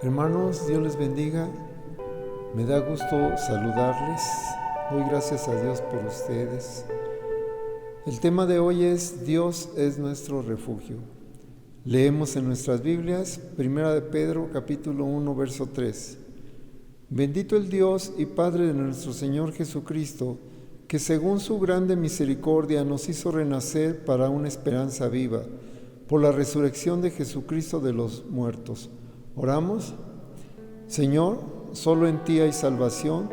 Hermanos, Dios les bendiga. Me da gusto saludarles. Doy gracias a Dios por ustedes. El tema de hoy es Dios es nuestro refugio. Leemos en nuestras Biblias, 1 de Pedro, capítulo 1, verso 3. Bendito el Dios y Padre de nuestro Señor Jesucristo, que según su grande misericordia nos hizo renacer para una esperanza viva, por la resurrección de Jesucristo de los muertos. ¿Oramos? Señor, solo en ti hay salvación,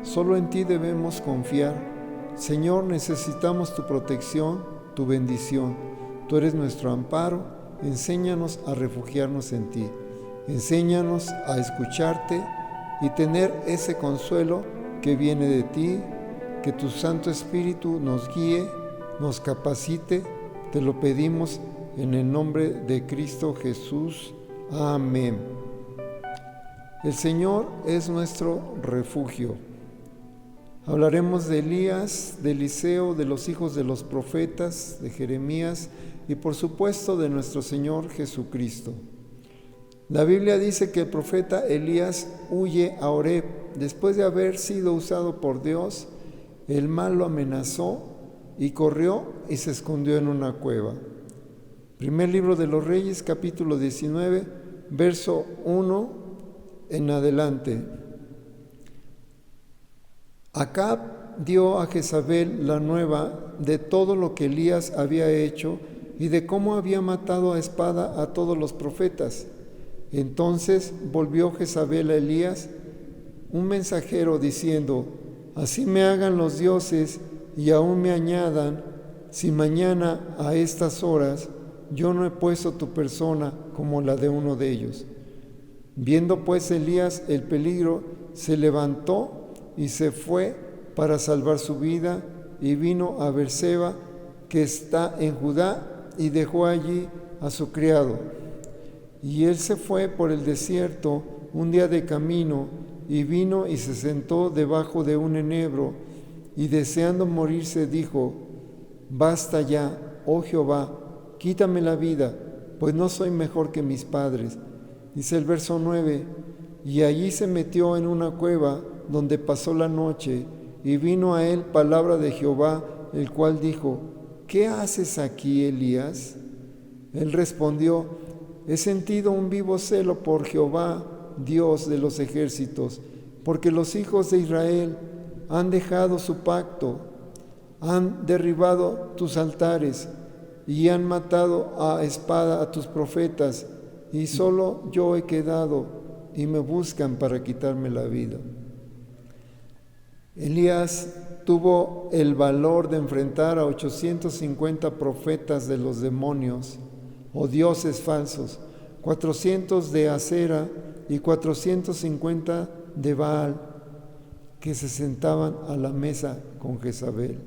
solo en ti debemos confiar. Señor, necesitamos tu protección, tu bendición. Tú eres nuestro amparo, enséñanos a refugiarnos en ti. Enséñanos a escucharte y tener ese consuelo que viene de ti, que tu Santo Espíritu nos guíe, nos capacite. Te lo pedimos en el nombre de Cristo Jesús. Amén. El Señor es nuestro refugio. Hablaremos de Elías, de Eliseo, de los hijos de los profetas, de Jeremías y por supuesto de nuestro Señor Jesucristo. La Biblia dice que el profeta Elías huye a Horeb. Después de haber sido usado por Dios, el mal lo amenazó y corrió y se escondió en una cueva. Primer libro de los Reyes, capítulo 19, verso 1 en adelante. Acab dio a Jezabel la nueva de todo lo que Elías había hecho y de cómo había matado a espada a todos los profetas. Entonces volvió Jezabel a Elías, un mensajero, diciendo: así me hagan los dioses y aún me añadan, si mañana a estas horas yo no he puesto tu persona como la de uno de ellos. Viendo pues Elías el peligro, se levantó y se fue para salvar su vida, y vino a Beerseba, que está en Judá, y dejó allí a su criado. Y él se fue por el desierto un día de camino, y vino y se sentó debajo de un enebro, y deseando morirse dijo: basta ya, oh Jehová, quítame la vida, pues no soy mejor que mis padres. Dice el verso 9, y allí se metió en una cueva donde pasó la noche, y vino a él palabra de Jehová, el cual dijo: ¿qué haces aquí, Elías? Él respondió: he sentido un vivo celo por Jehová, Dios de los ejércitos, porque los hijos de Israel han dejado su pacto, han derribado tus altares y han matado a espada a tus profetas, y solo yo he quedado y me buscan para quitarme la vida. Elías tuvo el valor de enfrentar a 850 profetas de los demonios o dioses falsos, 400 de Acera y 450 de Baal, que se sentaban a la mesa con Jezabel.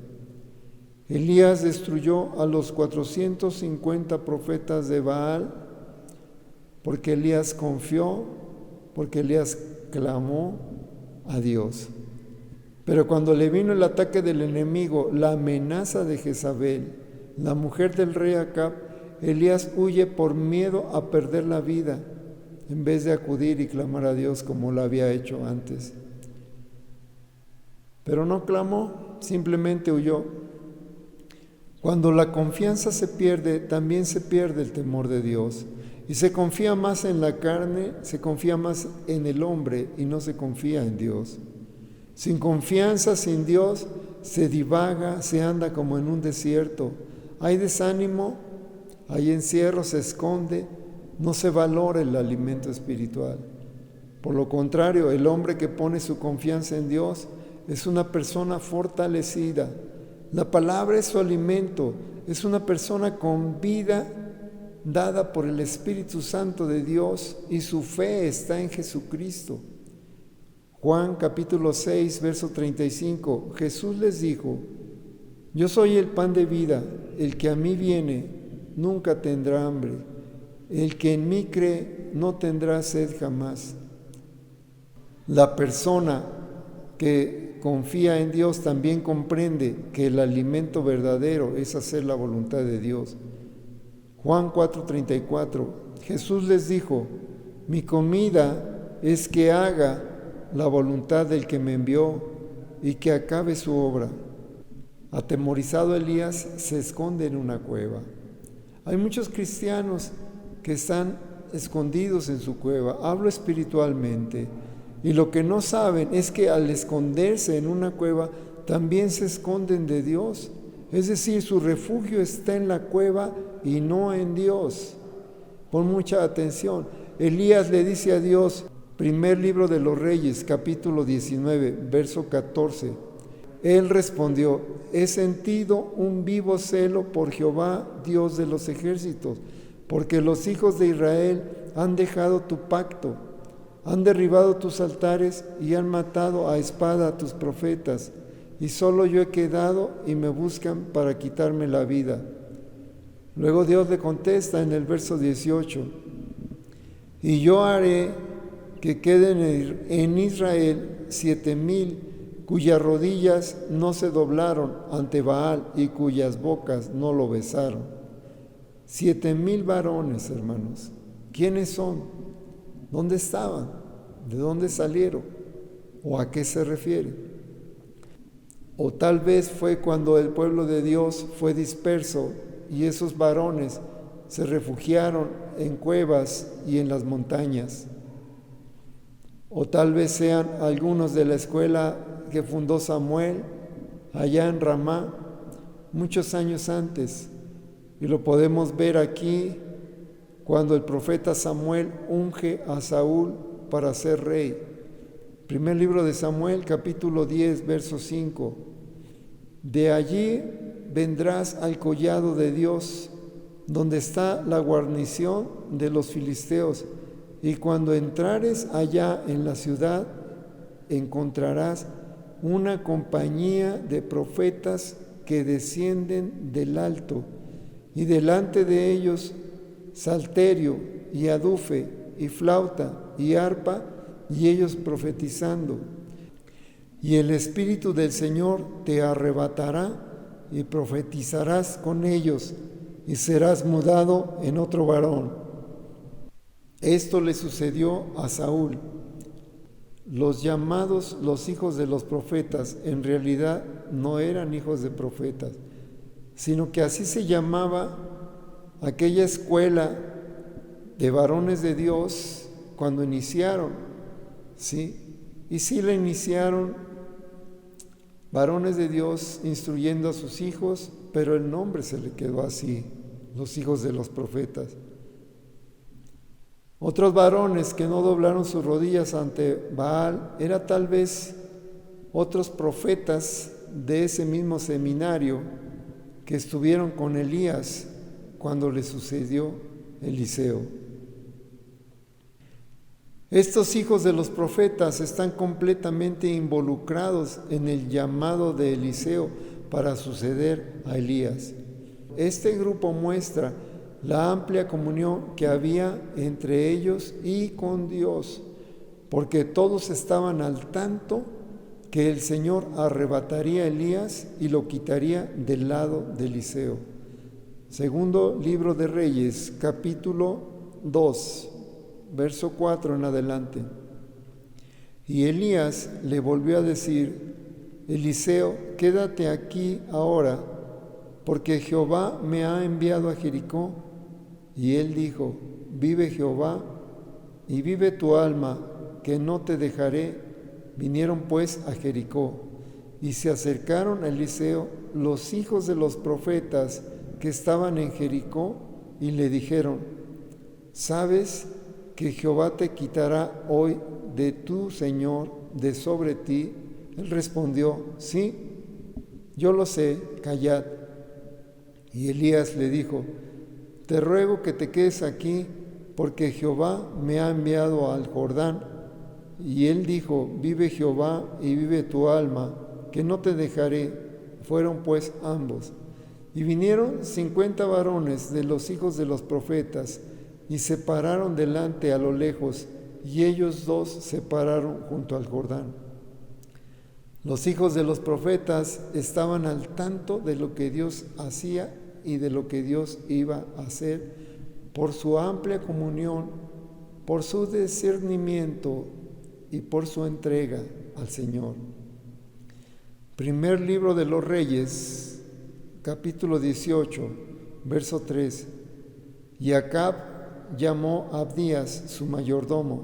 Elías destruyó a los 450 profetas de Baal porque Elías confió, porque Elías clamó a Dios. Pero cuando le vino el ataque del enemigo, la amenaza de Jezabel, la mujer del rey Acab, Elías huye por miedo a perder la vida, en vez de acudir y clamar a Dios como lo había hecho antes. Pero no clamó, simplemente huyó. Cuando la confianza se pierde, también se pierde el temor de Dios. Y se confía más en la carne, se confía más en el hombre y no se confía en Dios. Sin confianza, sin Dios, se divaga, se anda como en un desierto. Hay desánimo, hay encierro, se esconde, no se valora el alimento espiritual. Por lo contrario, el hombre que pone su confianza en Dios es una persona fortalecida. La palabra es su alimento, es una persona con vida dada por el Espíritu Santo de Dios, y su fe está en Jesucristo. Juan capítulo 6, verso 35, Jesús les dijo: yo soy el pan de vida, el que a mí viene nunca tendrá hambre, el que en mí cree no tendrá sed jamás. La persona que confía en Dios también comprende que el alimento verdadero es hacer la voluntad de Dios. Juan 4:34, Jesús les dijo: Mi comida es que haga la voluntad del que me envió y que acabe su obra. Atemorizado, Elías se esconde en una cueva. Hay muchos cristianos que están escondidos en su cueva, hablo espiritualmente, y lo que no saben es que al esconderse en una cueva también se esconden de Dios. Es decir, su refugio está en la cueva y no en Dios. Pon mucha atención. Elías le dice a Dios, primer libro de los Reyes, capítulo 19, verso 14. Él respondió: he sentido un vivo celo por Jehová, Dios de los ejércitos, porque los hijos de Israel han dejado tu pacto, han derribado tus altares y han matado a espada a tus profetas, y solo yo he quedado y me buscan para quitarme la vida. Luego Dios le contesta en el verso 18: y yo haré que queden en Israel 7,000 cuyas rodillas no se doblaron ante Baal y cuyas bocas no lo besaron. 7,000 varones, hermanos. ¿Quiénes son? ¿Dónde estaban? ¿De dónde salieron? ¿O a qué se refiere? O tal vez fue cuando el pueblo de Dios fue disperso y esos varones se refugiaron en cuevas y en las montañas. O tal vez sean algunos de la escuela que fundó Samuel allá en Ramá muchos años antes. Y lo podemos ver aquí cuando el profeta Samuel unge a Saúl para ser rey. Primer libro de Samuel, capítulo 10, verso 5. De allí vendrás al collado de Dios, donde está la guarnición de los filisteos, y cuando entrares allá en la ciudad, encontrarás una compañía de profetas que descienden del alto, y delante de ellos salterio y adufe y flauta y arpa, y ellos profetizando. Y el Espíritu del Señor te arrebatará y profetizarás con ellos, y serás mudado en otro varón. Esto le sucedió a Saúl. Los llamados los hijos de los profetas en realidad no eran hijos de profetas, sino que así se llamaba aquella escuela de varones de Dios cuando iniciaron, ¿sí? Y sí la iniciaron varones de Dios instruyendo a sus hijos, pero el nombre se le quedó así, los hijos de los profetas. Otros varones que no doblaron sus rodillas ante Baal eran tal vez otros profetas de ese mismo seminario que estuvieron con Elías cuando le sucedió Eliseo. Estos hijos de los profetas están completamente involucrados en el llamado de Eliseo para suceder a Elías. Este grupo muestra la amplia comunión que había entre ellos y con Dios, porque todos estaban al tanto que el Señor arrebataría a Elías y lo quitaría del lado de Eliseo. Segundo libro de Reyes, capítulo 2, verso 4 en adelante. Y Elías le volvió a decir: Eliseo, quédate aquí ahora, porque Jehová me ha enviado a Jericó. Y él dijo: vive Jehová y vive tu alma, que no te dejaré. Vinieron pues a Jericó, y se acercaron a Eliseo los hijos de los profetas que estaban en Jericó, y le dijeron: ¿sabes que Jehová te quitará hoy de tu Señor de sobre ti? Él respondió: sí, yo lo sé, callad. Y Elías le dijo: te ruego que te quedes aquí, porque Jehová me ha enviado al Jordán. Y él dijo: vive Jehová y vive tu alma, que no te dejaré. Fueron pues ambos. Y vinieron 50 varones de los hijos de los profetas, y se pararon delante a lo lejos, y ellos dos se pararon junto al Jordán. Los hijos de los profetas estaban al tanto de lo que Dios hacía y de lo que Dios iba a hacer por su amplia comunión por su discernimiento y por su entrega al Señor. Primer libro de los Reyes, capítulo 18, verso 3. Y Acab llamó a Abdías, su mayordomo.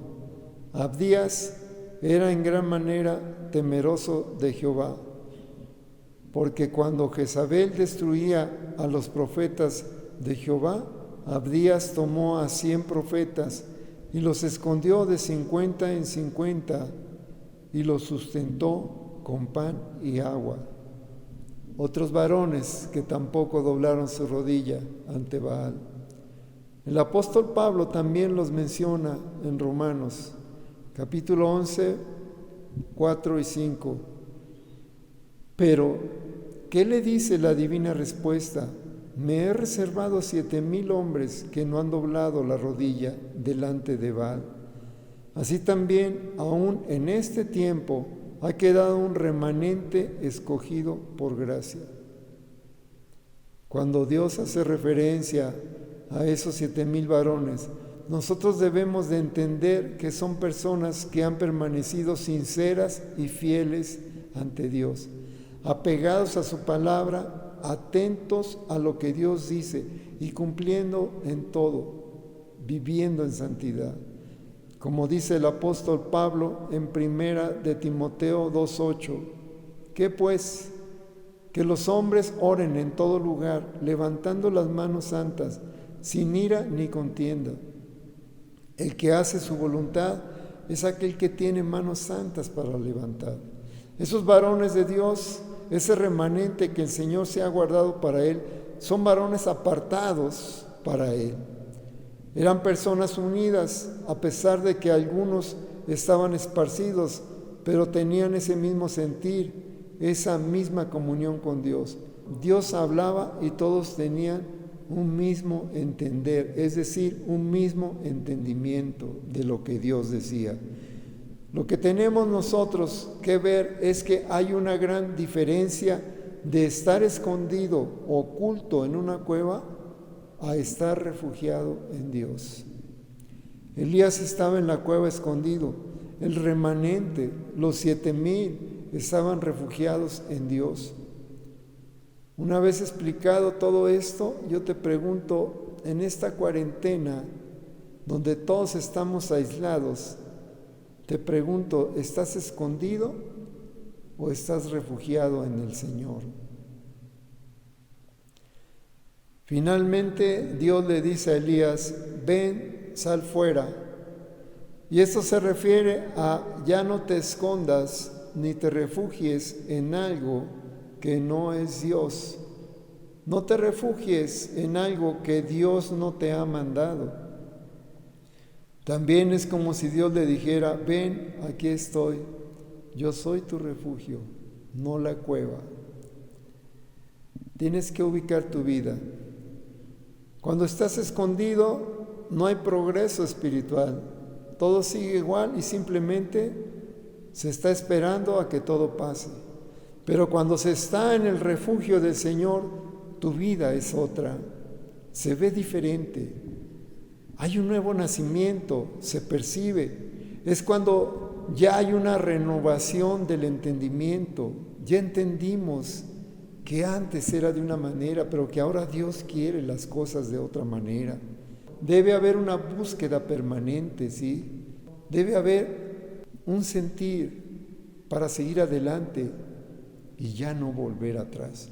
Abdías era en gran manera temeroso de Jehová, porque cuando Jezabel destruía a los profetas de Jehová, Abdías tomó a 100 profetas y los escondió de 50 en 50 y los sustentó con pan y agua. Otros varones que tampoco doblaron su rodilla ante Baal. El apóstol Pablo también los menciona en Romanos, capítulo 11, 4 y 5. Pero, ¿qué le dice la divina respuesta? Me he reservado 7,000 hombres que no han doblado la rodilla delante de Baal. Así también, aún en este tiempo, ha quedado un remanente escogido por gracia. Cuando Dios hace referencia a esos 7,000 varones, nosotros debemos de entender que son personas que han permanecido sinceras y fieles ante Dios, apegados a su palabra, atentos a lo que Dios dice y cumpliendo en todo, viviendo en santidad. Como dice el apóstol Pablo en primera de Timoteo 2:8, ¿qué pues? Que los hombres oren en todo lugar, levantando las manos santas, sin ira ni contienda. El que hace su voluntad es aquel que tiene manos santas para levantar. Esos varones de Dios, ese remanente que el Señor se ha guardado para Él, son varones apartados para Él. Eran personas unidas, a pesar de que algunos estaban esparcidos, pero tenían ese mismo sentir, esa misma comunión con Dios. Dios hablaba y todos tenían un mismo entender, es decir, un mismo entendimiento de lo que Dios decía. Lo que tenemos nosotros que ver es que hay una gran diferencia de estar escondido, oculto en una cueva, a estar refugiado en Dios. Elías estaba en la cueva escondido, el remanente, los 7,000 estaban refugiados en Dios. Una vez explicado todo esto, yo te pregunto, en esta cuarentena, donde todos estamos aislados, te pregunto, ¿estás escondido o estás refugiado en el Señor? Finalmente, Dios le dice a Elías, ven, sal fuera. Y esto se refiere a ya no te escondas ni te refugies en algo que no es Dios. No te refugies en algo que Dios no te ha mandado. También es como si Dios le dijera, ven, aquí estoy, yo soy tu refugio, no la cueva. Tienes que ubicar tu vida. Cuando estás escondido, no hay progreso espiritual. Todo sigue igual y simplemente se está esperando a que todo pase. Pero cuando se está en el refugio del Señor, tu vida es otra, se ve diferente. Hay un nuevo nacimiento, se percibe. Es cuando ya hay una renovación del entendimiento. Ya entendimos que antes era de una manera, pero que ahora Dios quiere las cosas de otra manera. Debe haber una búsqueda permanente, ¿sí? Debe haber un sentir para seguir adelante y ya no volver atrás.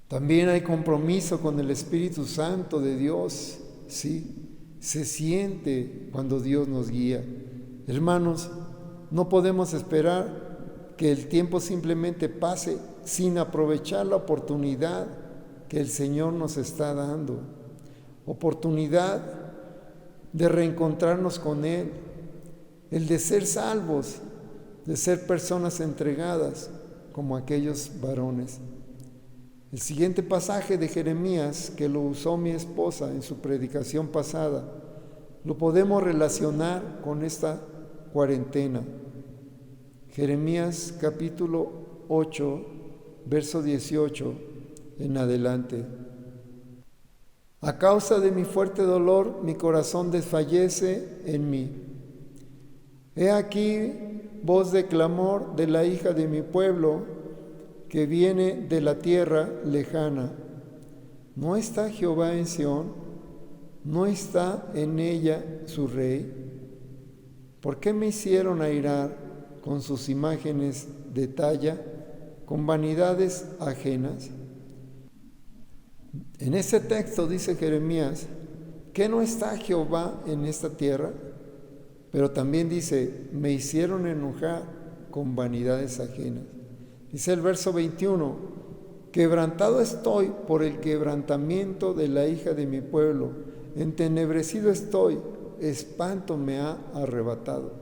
También hay compromiso con el Espíritu Santo de Dios, ¿sí? Se siente cuando Dios nos guía. Hermanos, no podemos esperar que el tiempo simplemente pase sin aprovechar la oportunidad que el Señor nos está dando. Oportunidad de reencontrarnos con Él, el de ser salvos, de ser personas entregadas como aquellos varones. El siguiente pasaje de Jeremías, que lo usó mi esposa en su predicación pasada, lo podemos relacionar con esta cuarentena. Jeremías capítulo 8, verso 18 en adelante. A causa de mi fuerte dolor, mi corazón desfallece en mí. He aquí voz de clamor de la hija de mi pueblo, que viene de la tierra lejana. ¿No está Jehová en Sión? ¿No está en ella su rey? ¿Por qué me hicieron airar con sus imágenes de talla, con vanidades ajenas? En ese texto dice Jeremías, ¿que no está Jehová en esta tierra? Pero también dice, me hicieron enojar con vanidades ajenas. Dice el verso 21, quebrantado estoy por el quebrantamiento de la hija de mi pueblo, entenebrecido estoy, espanto me ha arrebatado.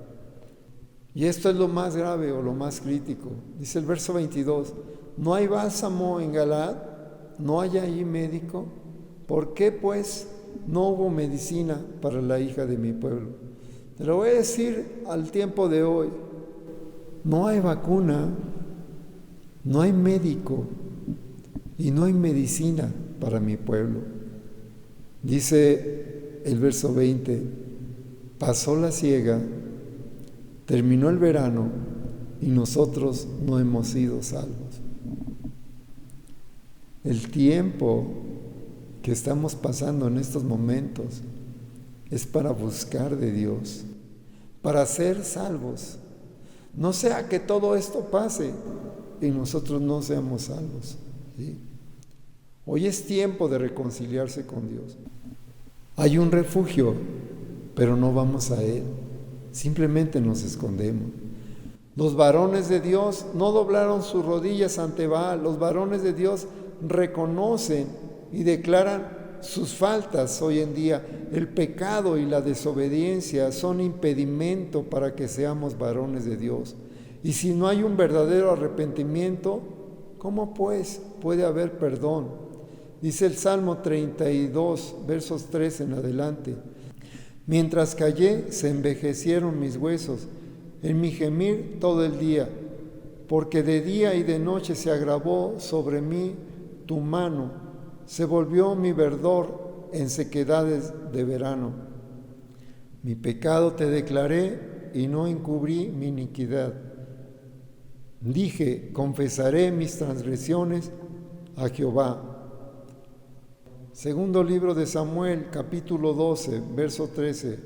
Y esto es lo más grave o lo más crítico. Dice el verso 22, ¿no hay bálsamo en Galaad? ¿No hay allí médico? ¿Por qué pues no hubo medicina para la hija de mi pueblo? Te lo voy a decir al tiempo de hoy, no hay vacuna, no hay médico y no hay medicina para mi pueblo. Dice el verso 20, pasó la siega, terminó el verano y nosotros no hemos sido salvos. El tiempo que estamos pasando en estos momentos es para buscar de Dios, para ser salvos. No sea que todo esto pase y nosotros no seamos salvos, ¿sí? Hoy es tiempo de reconciliarse con Dios. Hay un refugio, pero no vamos a Él. Simplemente nos escondemos. Los varones de Dios no doblaron sus rodillas ante Baal. Los varones de Dios reconocen y declaran sus faltas hoy en día. El pecado y la desobediencia son impedimento para que seamos varones de Dios. Y si no hay un verdadero arrepentimiento, ¿cómo pues puede haber perdón? Dice el Salmo 32, versos 3 en adelante. Mientras callé, se envejecieron mis huesos, en mi gemir todo el día, porque de día y de noche se agravó sobre mí tu mano, se volvió mi verdor en sequedades de verano. Mi pecado te declaré y no encubrí mi iniquidad. Dije, confesaré mis transgresiones a Jehová. Segundo libro de Samuel, capítulo 12, verso 13.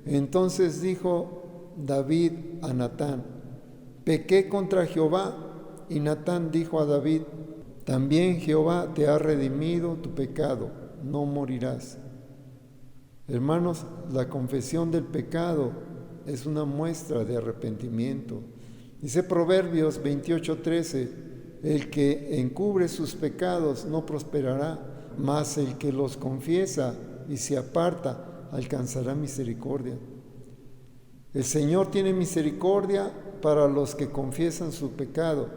Entonces dijo David a Natán, pequé contra Jehová, y Natán dijo a David, también Jehová te ha redimido tu pecado, no morirás. Hermanos, la confesión del pecado es una muestra de arrepentimiento. Dice Proverbios 28:13, el que encubre sus pecados no prosperará, mas el que los confiesa y se aparta alcanzará misericordia. El Señor tiene misericordia para los que confiesan su pecado.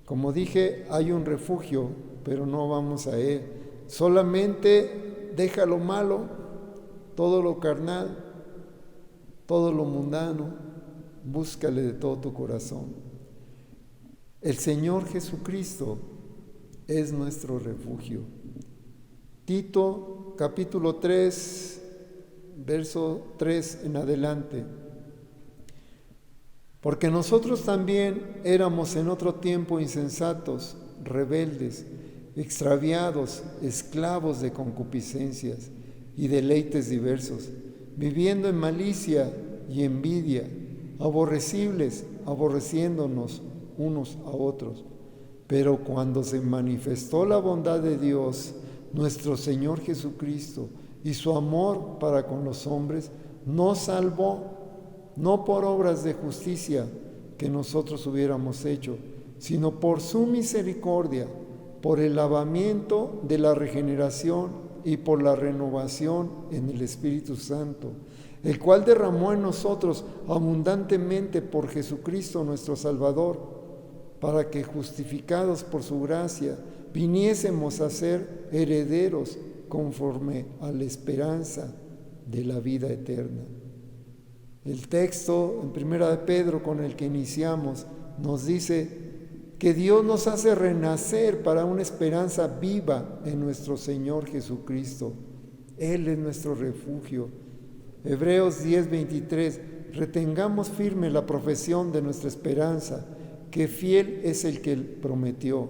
Como dije, hay un refugio, pero no vamos a Él. Solamente deja lo malo, todo lo carnal, todo lo mundano, búscale de todo tu corazón. El Señor Jesucristo es nuestro refugio. Tito, capítulo 3, verso 3 en adelante. Porque nosotros también éramos en otro tiempo insensatos, rebeldes, extraviados, esclavos de concupiscencias y deleites diversos, viviendo en malicia y envidia, aborrecibles, aborreciéndonos unos a otros. Pero cuando se manifestó la bondad de Dios, nuestro Señor Jesucristo, y su amor para con los hombres, nos salvó, no por obras de justicia que nosotros hubiéramos hecho, sino por su misericordia, por el lavamiento de la regeneración y por la renovación en el Espíritu Santo, el cual derramó en nosotros abundantemente por Jesucristo nuestro Salvador, para que justificados por su gracia viniésemos a ser herederos conforme a la esperanza de la vida eterna. El texto en 1 de Pedro con el que iniciamos nos dice que Dios nos hace renacer para una esperanza viva en nuestro Señor Jesucristo. Él es nuestro refugio. Hebreos 10:23, retengamos firme la profesión de nuestra esperanza, que fiel es el que prometió.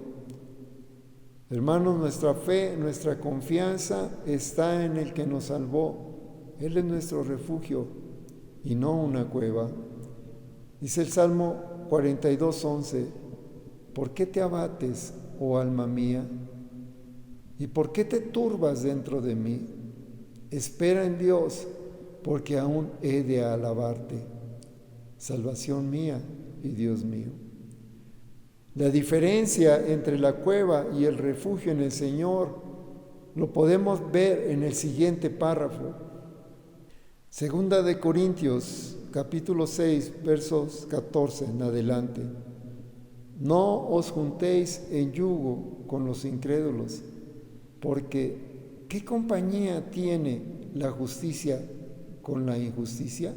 Hermanos, nuestra fe, nuestra confianza está en el que nos salvó. Él es nuestro refugio y no una cueva. Dice el Salmo 42:11, ¿por qué te abates, oh alma mía? ¿Y por qué te turbas dentro de mí? Espera en Dios, porque aún he de alabarte, salvación mía y Dios mío. La diferencia entre la cueva y el refugio en el Señor lo podemos ver en el siguiente párrafo. Segunda de Corintios, capítulo 6, versos 14 en adelante. No os juntéis en yugo con los incrédulos, porque ¿qué compañía tiene la justicia con la injusticia?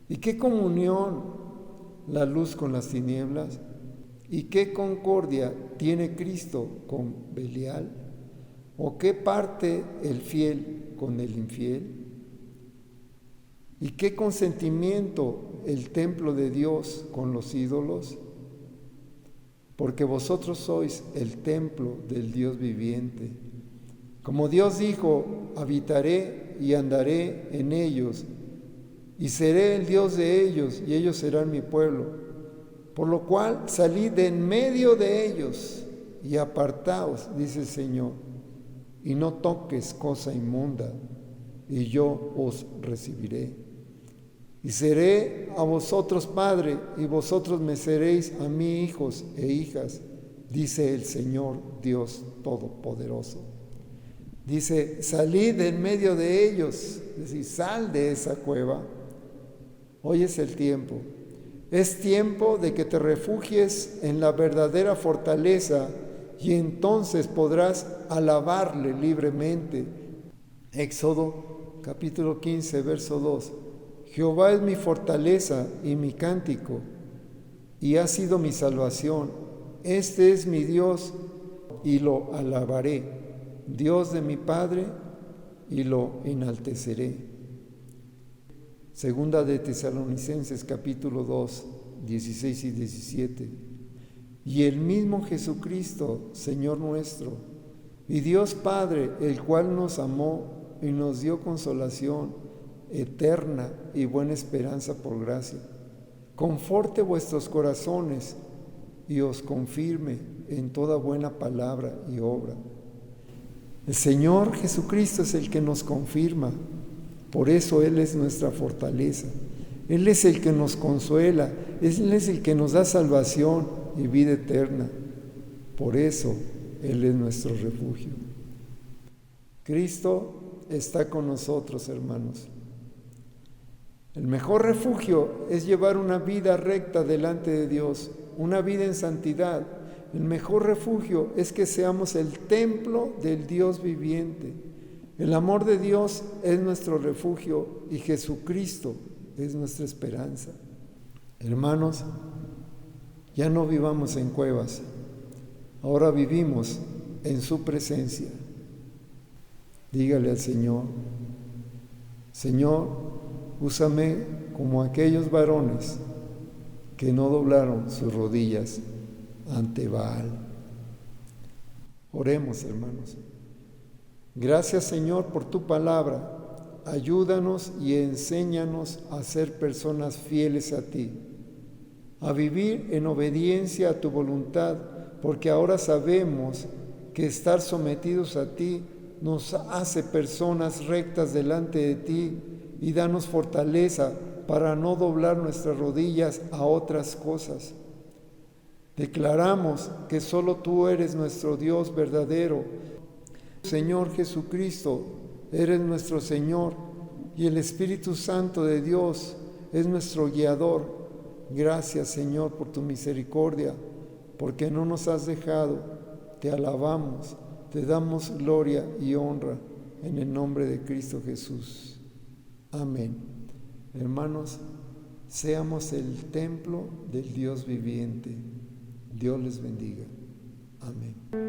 ¿Y qué comunión la luz con las tinieblas? ¿Y qué concordia tiene Cristo con Belial? ¿O qué parte el fiel con el infiel? ¿Y qué consentimiento el templo de Dios con los ídolos? Porque vosotros sois el templo del Dios viviente. Como Dios dijo, habitaré y andaré en ellos, y seré el Dios de ellos, y ellos serán mi pueblo. Por lo cual salid de en medio de ellos y apartaos, dice el Señor, y no toques cosa inmunda, y yo os recibiré. Y seré a vosotros padre, y vosotros me seréis a mí hijos e hijas, dice el Señor Dios Todopoderoso. Dice, salid de en medio de ellos, es decir, sal de esa cueva. Hoy es el tiempo. Es tiempo de que te refugies en la verdadera fortaleza y entonces podrás alabarle libremente. Éxodo capítulo 15, verso 2. Jehová es mi fortaleza y mi cántico, y ha sido mi salvación. Este es mi Dios, y lo alabaré, Dios de mi Padre, y lo enalteceré. Segunda de Tesalonicenses capítulo 2, 16 y 17. Y el mismo Jesucristo, Señor nuestro, y Dios Padre, el cual nos amó y nos dio consolación eterna y buena esperanza por gracia, conforte vuestros corazones y os confirme en toda buena palabra y obra. El Señor Jesucristo es el que nos confirma, por eso Él es nuestra fortaleza, Él es el que nos consuela, Él es el que nos da salvación y vida eterna, por eso Él es nuestro refugio. Cristo está con nosotros, hermanos. El mejor refugio es llevar una vida recta delante de Dios, una vida en santidad. El mejor refugio es que seamos el templo del Dios viviente. El amor de Dios es nuestro refugio y Jesucristo es nuestra esperanza. Hermanos, ya no vivamos en cuevas, ahora vivimos en su presencia. Dígale al Señor, Señor, úsame como aquellos varones que no doblaron sus rodillas ante Baal. Oremos, hermanos. Gracias, Señor, por tu palabra. Ayúdanos y enséñanos a ser personas fieles a ti, a vivir en obediencia a tu voluntad, porque ahora sabemos que estar sometidos a ti nos hace personas rectas delante de ti, y danos fortaleza para no doblar nuestras rodillas a otras cosas. Declaramos que solo tú eres nuestro Dios verdadero. Señor Jesucristo, eres nuestro Señor, y el Espíritu Santo de Dios es nuestro guiador. Gracias, Señor, por tu misericordia, porque no nos has dejado. Te alabamos, te damos gloria y honra en el nombre de Cristo Jesús. Amén. Hermanos, seamos el templo del Dios viviente. Dios les bendiga. Amén.